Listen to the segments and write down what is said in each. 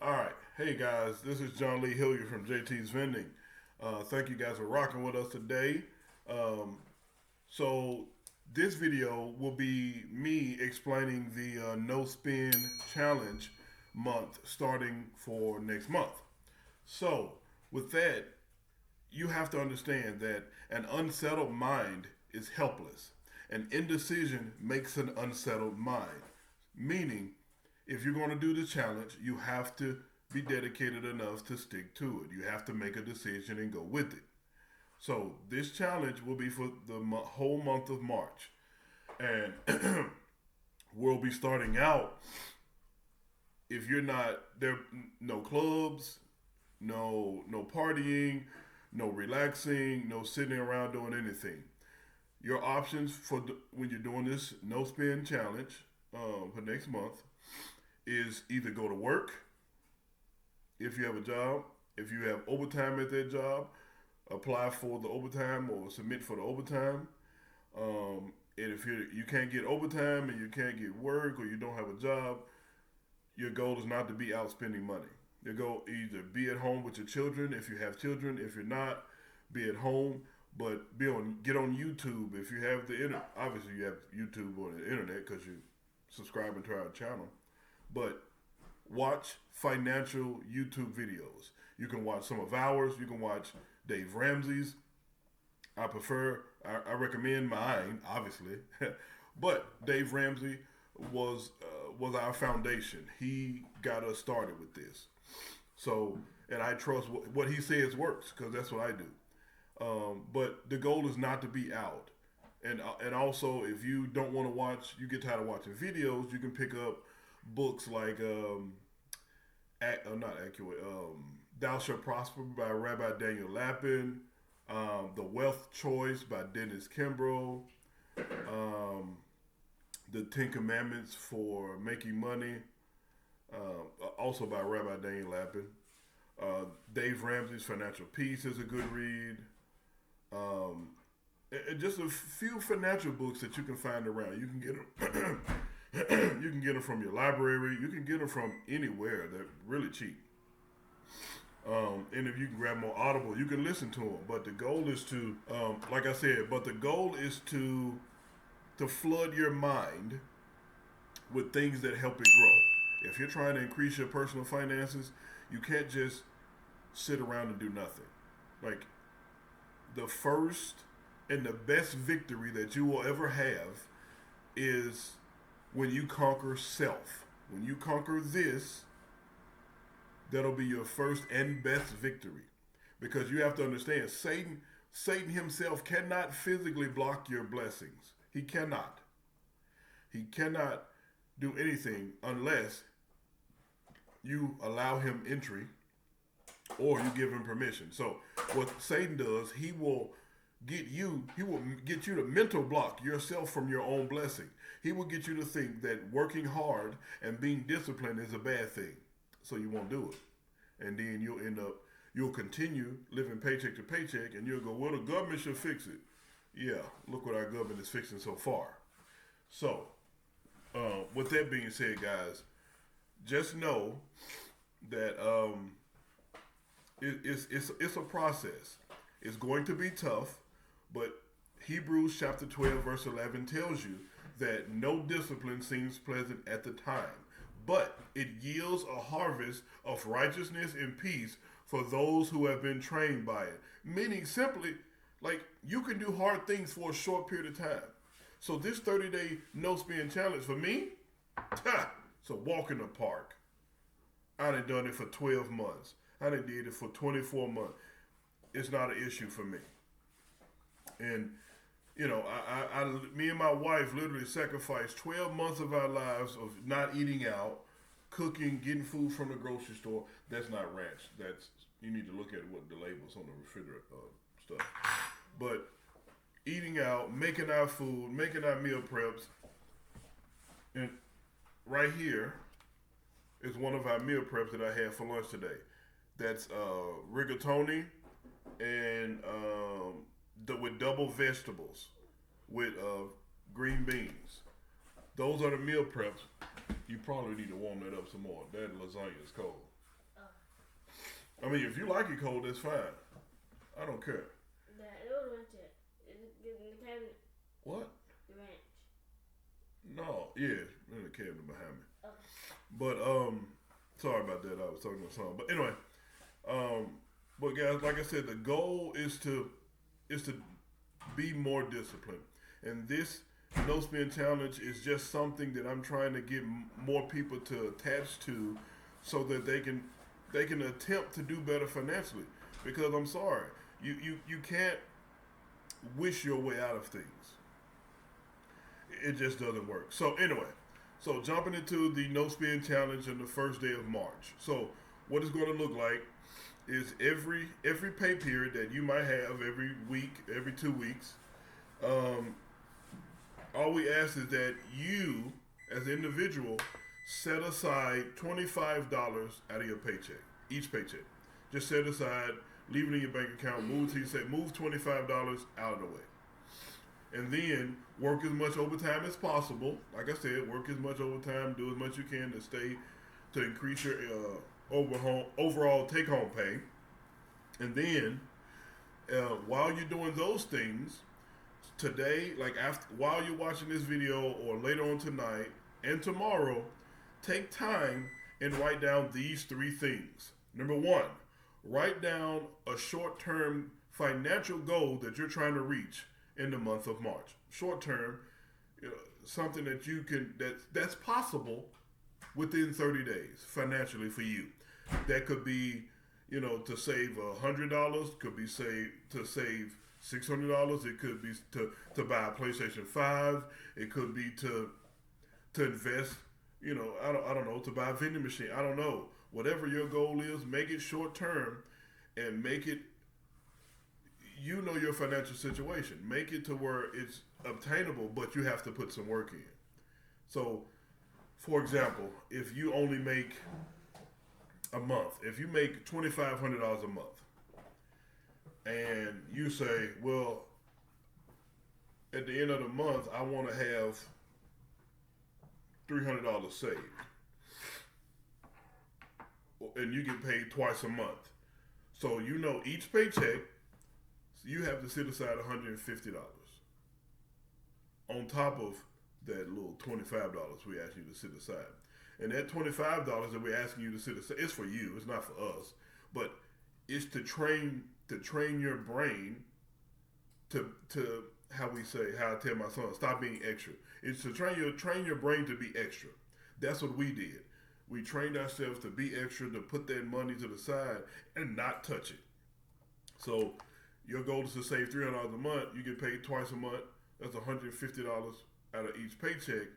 All right. Hey guys, this is John Lee Hilliard from JT's Vending. Thank you guys for rocking with us today. Um, so, this video will be me explaining the no spin challenge month starting for next month. So, with that, you have to understand that an unsettled mind is helpless. An indecision makes an unsettled mind. Meaning, if you're going to do the challenge, you have to be dedicated enough to stick to it. You have to make a decision and go with it. So, this challenge will be for the whole month of March. And we'll be starting out, if you're not there, no clubs, no partying, no relaxing, no sitting around doing anything. Your options for when you're doing this no spin challenge for next month is either go to work if you have a job, if you have overtime at that job, apply for the overtime or submit for the overtime. And if you can't get overtime and you can't get work or you don't have a job, your goal is not to be out spending money. Your goal either be at home with your children if you have children. If you're not, be at home. But get on YouTube if you have the internet. Obviously, you have YouTube on the internet because you're subscribing to our channel. But watch financial YouTube videos. You can watch some of ours. You can watch Dave Ramsey's. I recommend mine, obviously. But Dave Ramsey was our foundation. He got us started with this. So, and I trust what he says works because that's what I do. But the goal is not to be out. And also, if you don't want to watch, you get tired of watching videos, you can pick up books like not accurate. Thou Shalt Prosper by Rabbi Daniel Lapin, The Wealth Choice by Dennis Kimbrough, um, The Ten Commandments for Making Money, also by Rabbi Daniel Lapin. Dave Ramsey's Financial Peace is a good read. And just a few financial books that you can find around. You can get them. You can get them from your library. You can get them from anywhere. They're really cheap. And if you can grab more Audible, you can listen to them. But the goal is to, like I said, but the goal is to flood your mind with things that help it grow. If you're trying to increase your personal finances, you can't just sit around and do nothing. Like the first and the best victory that you will ever have is when you conquer self. When you conquer this, that'll be your first and best victory. Because you have to understand, Satan himself cannot physically block your blessings. He cannot. He cannot do anything unless you allow him entry or you give him permission. So what Satan does, he will get you to mental block yourself from your own blessing. He will get you to think that working hard and being disciplined is a bad thing. So you won't do it. And then you'll continue living paycheck to paycheck and you'll go, well, the government should fix it. Yeah, look what our government is fixing so far. So, with that being said, guys, just know that it's a process. It's going to be tough, but Hebrews chapter 12 verse 11 tells you that no discipline seems pleasant at the time, but it yields a harvest of righteousness and peace for those who have been trained by it. Meaning simply, like you can do hard things for a short period of time. So this 30-day no spin challenge for me, it's a walk in the park. I done done it for 12 months. I done did it for 24 months. It's not an issue for me. And you know, me and my wife literally sacrificed 12 months of our lives of not eating out, cooking, getting food from the grocery store. That's not ranch. That's you need to look at what the labels on the refrigerator stuff. But eating out, making our food, making our meal preps, and right here is one of our meal preps that I had for lunch today. That's rigatoni and with double vegetables with green beans. Those are the meal preps. You probably need to warm that up some more. That lasagna is cold. I mean, if you like it cold, that's fine. I don't care. It was winter. It's in the cabinet. What? The ranch. No, yeah, in the cabinet behind me. Okay. But sorry about that. I was talking to someone. But anyway, um, but guys, like I said, the goal is to be more disciplined, and this no spend challenge is just something that I'm trying to get more people to attach to, so that they can attempt to do better financially. Because I'm sorry, you can't wish your way out of things. It just doesn't work. So anyway, so jumping into the no spend challenge on the first day of March. So what it's going to look like is every pay period that you might have every week, every 2 weeks. Um, all we ask is that you, as an individual, set aside $25 out of your paycheck, each paycheck. Just set aside, leave it in your bank account, move to you say move $25 out of the way. And then work as much overtime as possible. Like I said, work as much overtime, do as much you can to increase your overall take home pay. And then while you're doing those things, today, like after while you're watching this video or later on tonight and tomorrow, take time and write down these three things. Number one, write down a short-term financial goal that you're trying to reach in the month of March. Short term, something that you can that's possible within 30 days financially for you. That could be, to save $100. Could be to save $600. It could be to buy a PlayStation 5. It could be to invest. I don't know, to buy a vending machine. I don't know. Whatever your goal is, make it short term, and make it. Your financial situation. Make it to where it's obtainable, but you have to put some work in. So, for example, if you only make a month, if you make $2,500 a month, and you say, well, at the end of the month, I want to have $300 saved, and you get paid twice a month. So each paycheck, you have to set aside $150 on top of that little $25 we ask you to set aside. And that $25 that we're asking you to set aside is for you. It's not for us, but it's to train your brain to how I tell my son, stop being extra. It's to train your brain to be extra. That's what we did. We trained ourselves to be extra, to put that money to the side and not touch it. So your goal is to save $300 a month. You get paid twice a month. That's $150 out of each paycheck.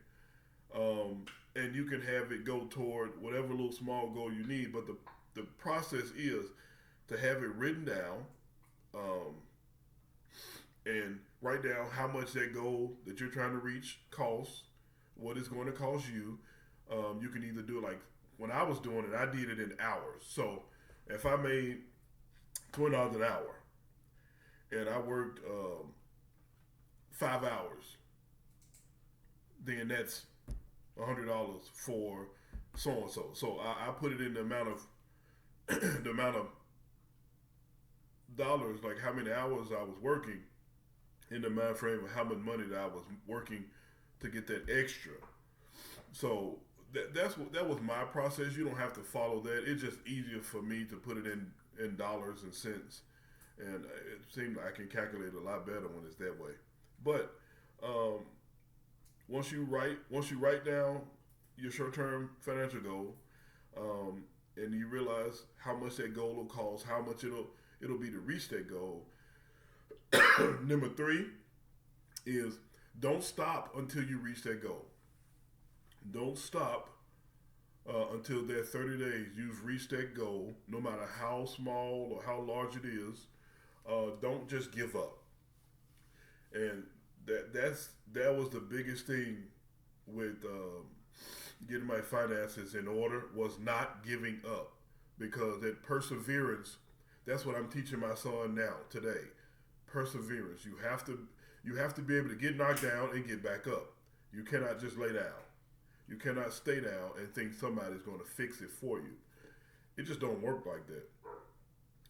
And you can have it go toward whatever little small goal you need. But the process is to have it written down, and write down how much that goal that you're trying to reach costs, what it's going to cost you. You can either do it like when I was doing it, I did it in hours. So if I made $20 an hour, and I worked 5 hours, then that's $100 for so and so. So I put it in the amount of the amount of dollars, like how many hours I was working, in the mind frame of how much money that I was working to get that extra. So that was my process. You don't have to follow that. It's just easier for me to put it in dollars and cents, and it seems like I can calculate a lot better when it's that way. But once you write down your short-term financial goal, and you realize how much that goal will cost, how much it'll be to reach that goal. Number 3 is don't stop until you reach that goal. Don't stop until that 30 days you've reached that goal, no matter how small or how large it is. Don't just give up. And that was the biggest thing with getting my finances in order, was not giving up, because that perseverance, that's what I'm teaching my son now today. Perseverance. You have to be able to get knocked down and get back up. You cannot just lay down. You cannot stay down and think somebody's going to fix it for you. It just don't work like that.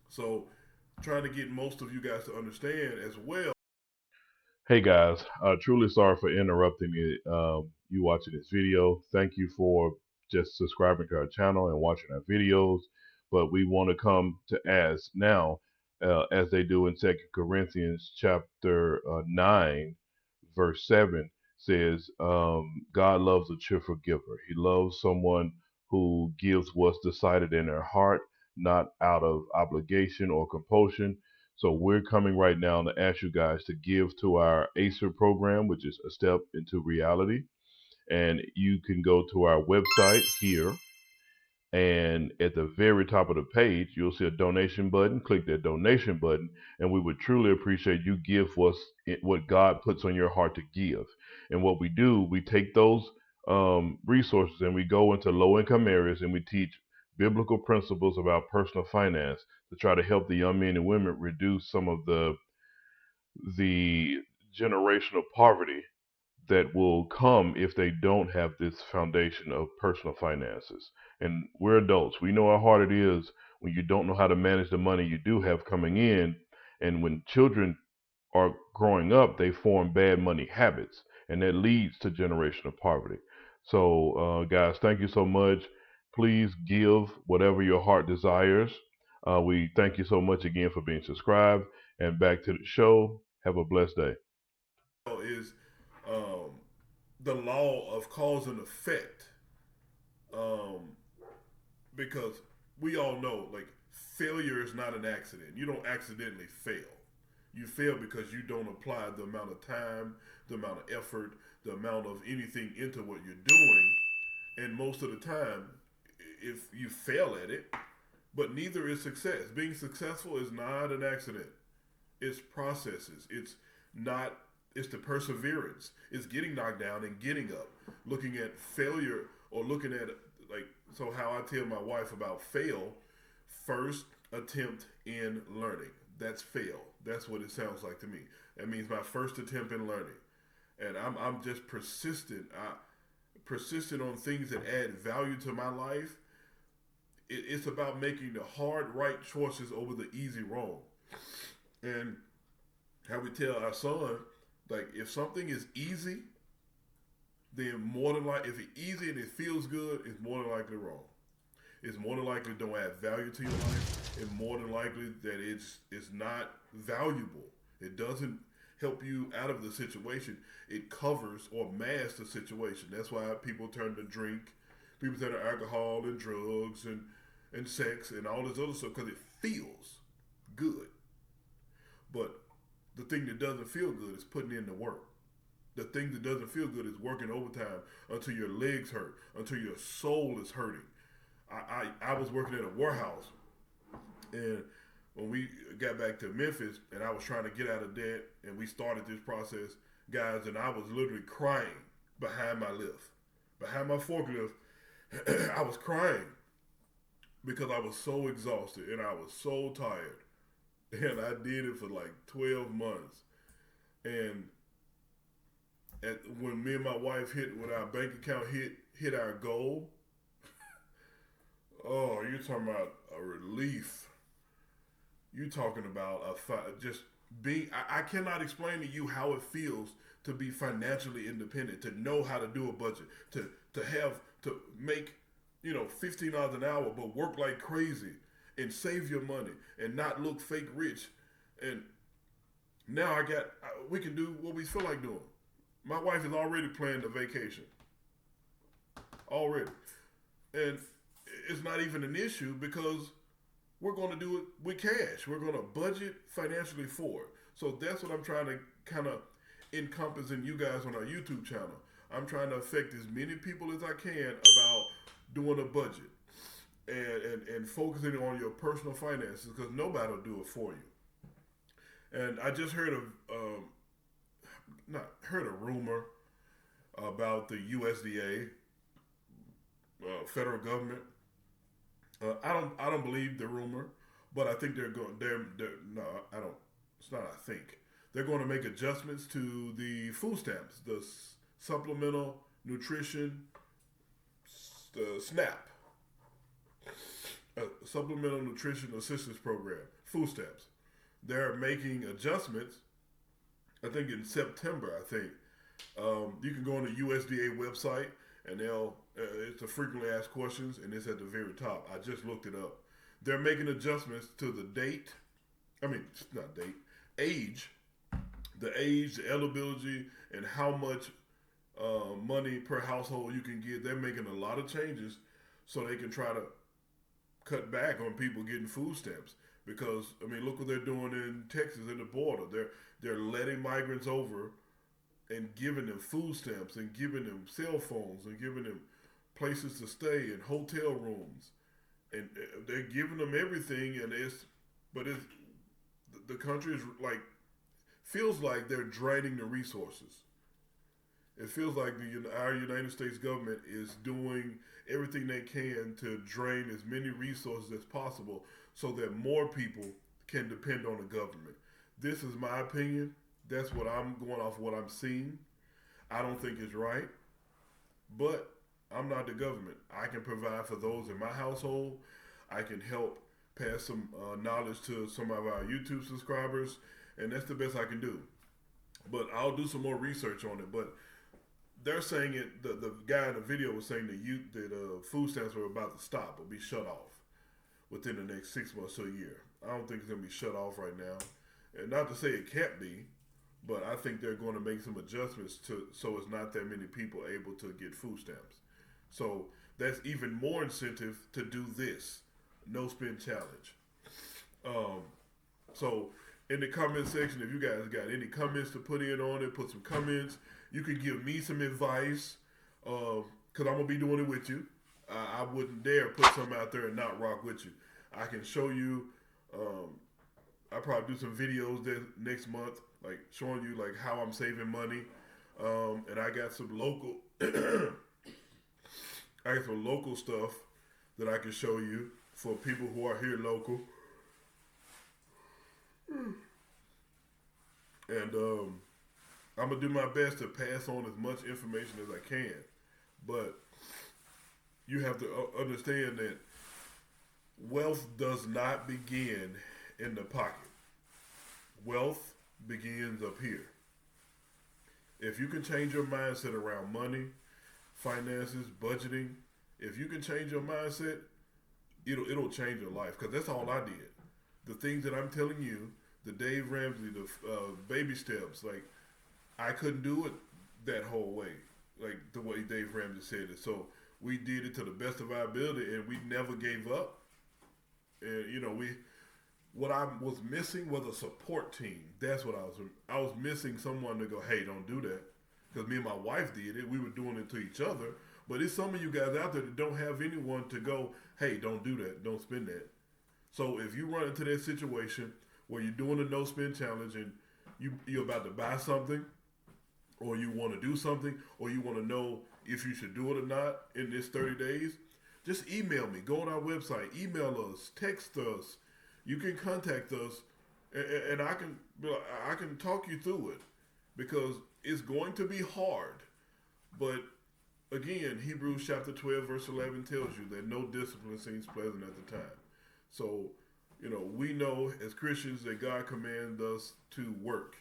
So, trying to get most of you guys to understand as well. Hey guys, truly sorry for interrupting you watching this video. Thank you for just subscribing to our channel and watching our videos. But we want to come to as now, as they do in Second Corinthians chapter 9, verse 7 says, God loves a cheerful giver. He loves someone who gives what's decided in their heart, not out of obligation or compulsion. So we're coming right now to ask you guys to give to our ACER program, which is a step into reality. And you can go to our website here, and at the very top of the page, you'll see a donation button. Click that donation button, and we would truly appreciate you give what God puts on your heart to give. And what we do, we take those resources and we go into low-income areas and we teach biblical principles about personal finance to try to help the young men and women reduce some of the generational poverty that will come if they don't have this foundation of personal finances. And we're adults. We know how hard it is when you don't know how to manage the money you do have coming in. And when children are growing up, they form bad money habits, and that leads to generational poverty. So, guys, thank you so much. Please give whatever your heart desires. We thank you so much again for being subscribed. And back to the show. Have a blessed day. Is um, the law of cause and effect. Um, because we all know, like, failure is not an accident. You don't accidentally fail. You fail because you don't apply the amount of time, the amount of effort, the amount of anything into what you're doing. And most of the time, if you fail at it, but neither is success. Being successful is not an accident. It's processes. It's not. It's the perseverance. It's getting knocked down and getting up. Looking at failure or looking at, like, so how I tell my wife about fail. First attempt in learning. That's fail. That's what it sounds like to me. That means my first attempt in learning, and I'm just persistent. Persistent on things that add value to my life. It's about making the hard right choices over the easy wrong. And how we tell our son, like, if something is easy, then more than likely, if it's easy and it feels good, it's more than likely wrong. It's more than likely don't add value to your life. It's more than likely that it's not valuable. It doesn't help you out of the situation. It covers or masks the situation. That's why people turn to drink, people turn to alcohol and drugs and sex and all this other stuff because it feels good. But the thing that doesn't feel good is putting in the work. The thing that doesn't feel good is working overtime until your legs hurt, until your soul is hurting. I was working at a warehouse, and when we got back to Memphis, and I was trying to get out of debt, and we started this process, guys, and I was literally crying behind my lift, behind my forklift. I was crying because I was so exhausted and I was so tired, and I did it for like 12 months. And when me and my wife when our bank account hit our goal, oh, you're talking about a relief. You're talking about just being. I cannot explain to you how it feels to be financially independent, to know how to do a budget, to have to make $15 an hour, but work like crazy and save your money and not look fake rich. And now we can do what we feel like doing. My wife is already planning a vacation already, and it's not even an issue because we're going to do it with cash. We're going to budget financially for it. So that's what I'm trying to kind of encompass in you guys on our YouTube channel. I'm trying to affect as many people as I can about doing a budget and focusing on your personal finances because nobody will do it for you. And I just heard not heard a rumor about the USDA, federal government. I don't believe the rumor, but I think they're no, I don't. It's not. I think they're going to make adjustments to the food stamps, the supplemental nutrition, the SNAP. Supplemental Nutrition Assistance Program, food stamps. They're making adjustments. I think in September. I think you can go on the USDA website and it's a frequently asked questions and it's at the very top. I just looked it up. They're making adjustments to the date. I mean, not date, age, the eligibility, and how much money per household you can get. They're making a lot of changes so they can try to cut back on people getting food stamps. Because I mean, look what they're doing in Texas in the border. They're letting migrants over and giving them food stamps and giving them cell phones and giving them places to stay and hotel rooms, and they're giving them everything. And it's the country is like feels like they're draining the resources. It feels like our United States government is doing everything they can to drain as many resources as possible so that more people can depend on the government. This is my opinion. That's what I'm going off what I'm seeing. I don't think it's right, but I'm not the government. I can provide for those in my household. I can help pass some knowledge to some of our YouTube subscribers, and that's the best I can do. But I'll do some more research on it. But they're saying it. The guy in the video was saying that food stamps were about to stop or be shut off within the next 6 months to a year. I don't think it's going to be shut off right now. And not to say it can't be, but I think they're going to make some adjustments so it's not that many people able to get food stamps. So that's even more incentive to do this no spend challenge. So in the comment section, if you guys got any comments to put in on it, put some comments. You can give me some advice because I'm going to be doing it with you. I wouldn't dare put something out there and not rock with you. I can show you. I'll probably do some videos next month, like showing you like how I'm saving money. And I got some local, stuff that I can show you for people who are here local. And I'm gonna do my best to pass on as much information as I can, but you have to understand that wealth does not begin in the pocket. Wealth begins up here. If you can change your mindset around money, finances, budgeting, if you can change your mindset, it'll change your life. Because that's all I did. The things that I'm telling you, the Dave Ramsey, the baby steps, like I couldn't do it that whole way, like the way Dave Ramsey said it. So we did it to the best of our ability, and we never gave up. And what I was missing was a support team. That's what I was missing someone to go, hey, don't do that. Because me and my wife did it. We were doing it to each other. But it's some of you guys out there that don't have anyone to go, hey, don't do that. Don't spend that. So if you run into that situation where you're doing a no spend challenge and you're about to buy something, or you want to do something, or you want to know if you should do it or not in this 30 days, just email me. Go on our website. Email us. Text us. You can contact us, and I can talk you through it, because it's going to be hard. But again, Hebrews chapter 12 verse 11 tells you that no discipline seems pleasant at the time. So, we know as Christians that God commands us to work.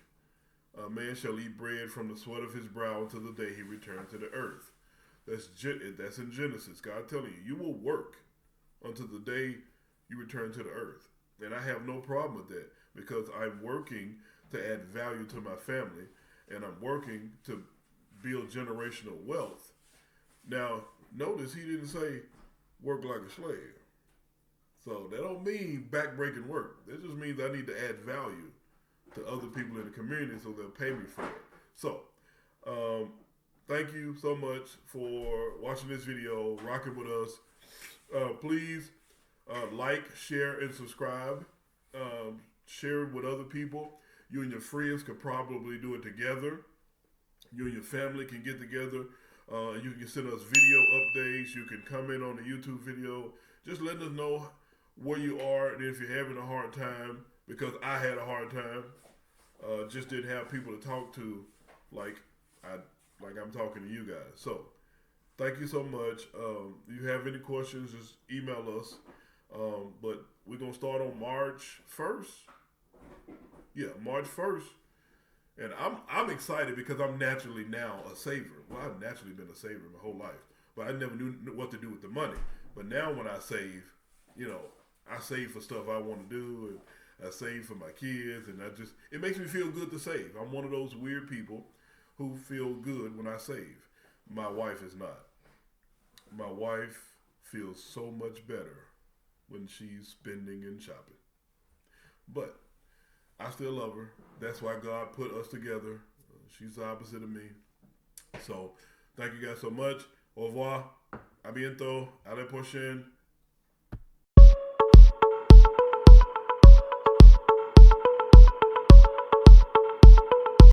A man shall eat bread from the sweat of his brow until the day he returns to the earth. That's in Genesis. God telling you, you will work until the day you return to the earth. And I have no problem with that, because I'm working to add value to my family, and I'm working to build generational wealth. Now, notice he didn't say work like a slave. So that don't mean backbreaking work. That just means I need to add value to other people in the community so they'll pay me for it. So, thank you so much for watching this video, rocking with us. Please like, share, and subscribe. Share it with other people. You and your friends could probably do it together. You and your family can get together. You can send us video updates. You can comment on the YouTube video. Just letting us know where you are, and if you're having a hard time, because I had a hard time. Just didn't have people to talk to like I'm talking to you guys. So thank you so much. If you have any questions, just email us. But we're gonna start on March 1st. Yeah, March 1st. And I'm excited because I'm naturally now a saver. Well, I've naturally been a saver my whole life, but I never knew what to do with the money. But now when I save, you know, I save for stuff I want to do, and I save for my kids, and it makes me feel good to save. I'm one of those weird people who feel good when I save. My wife is not. My wife feels so much better when she's spending and shopping. But I still love her. That's why God put us together. She's the opposite of me. So, thank you guys so much. Au revoir. A bientôt. À la prochaine.